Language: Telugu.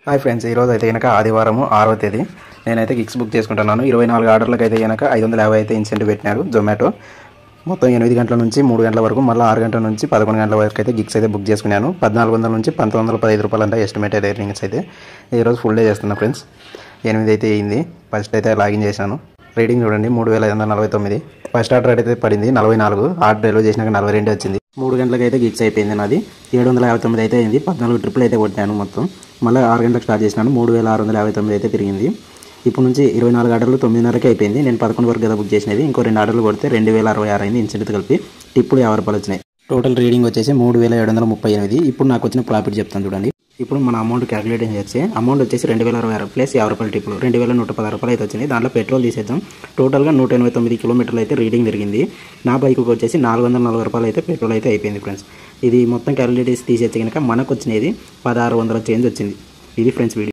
హాయ్ ఫ్రెండ్స్, ఈరోజు అయితే కనుక ఆదివారం 6వ తేదీ నేనైతే గిగ్స్ బుక్ చేసుకుంటున్నాను. 24 ఆర్డర్లకు అయితే కనుక 550 అయితే ఇన్సెంటివ్ పెట్టినారు జొమాటో. మొత్తం 8 గంటల నుంచి 3 గంటల వరకు, మళ్ళీ 6 గంటల నుంచి 11 గంటల వరకు అయితే గిగ్స్ అయితే బుక్ చేసుకున్నాను. 1400 నుంచి 1915 రూపాయలు అంటే ఎస్టిమేటెడ్ ఎర్నింగ్స్ అయితే ఈరోజు ఫుల్ డే చేస్తున్నా ఫ్రెండ్స్. 8 అయితే అయింది. ఫస్ట్ అయితే లాగిన్ చేశాను. రీడింగ్ చూడండి 3549. ఫస్ట్ ఆర్డర్ అయితే పడింది 44. ఆర్డర్ డెలివరీ చేసినాక 42 వచ్చింది. 3 గంటలకు అయితే గిగ్స్ అయిపోయింది నాది. 759 అయితే అయింది. 14 ట్రిపుల్ అయితే కొట్టాను మొత్తం. మళ్ళీ 6 గంటలకు స్టార్ట్ చేసినాను. 3659 అయితే తిరిగింది. ఇప్పుడు నుంచి 24 ఆర్డర్లు 9:30కి అయిపోయింది. నేను 11 వరకు కదా బుక్ చేసినది. ఇంకో 2 ఆర్డర్లు కొడితే 2066 అయింది. ఇన్సెంటివ్ కలిపి టిప్పులు 50 రూపాయలు వచ్చినాయి. టోటల్ రీడింగ్ వచ్చేసి 3738. ఇప్పుడు నాకు వచ్చిన ప్రాఫిట్ చెప్తాను చూడండి. ఇప్పుడు మన అమౌంట్ క్యాలిక్యులేట్ చేస్తే అమౌంట్ వచ్చేసి 2066 ప్లస్ 50 రూపాయలు టిప్పులు 2116 రూపాయలు అయితే వచ్చింది. దాంట్లో పెట్రోల్ తీసేద్దాం. టోటల్గా 189 కిలోమీటర్లు అయితే రీడింగ్ తిరిగింది. నా బైక్కి వచ్చేసి 440 రూపాయలు అయితే పెట్రోల్ అయితే అయిపోయింది ఫ్రెండ్స్. ఇది మొత్తం క్యాలిక్యులేట్ చేసి తీసేస్తే కనుక మనకు వచ్చినది 1600 చేంజ్ వచ్చింది. ఇది ఫ్రెండ్స్ వీడియో.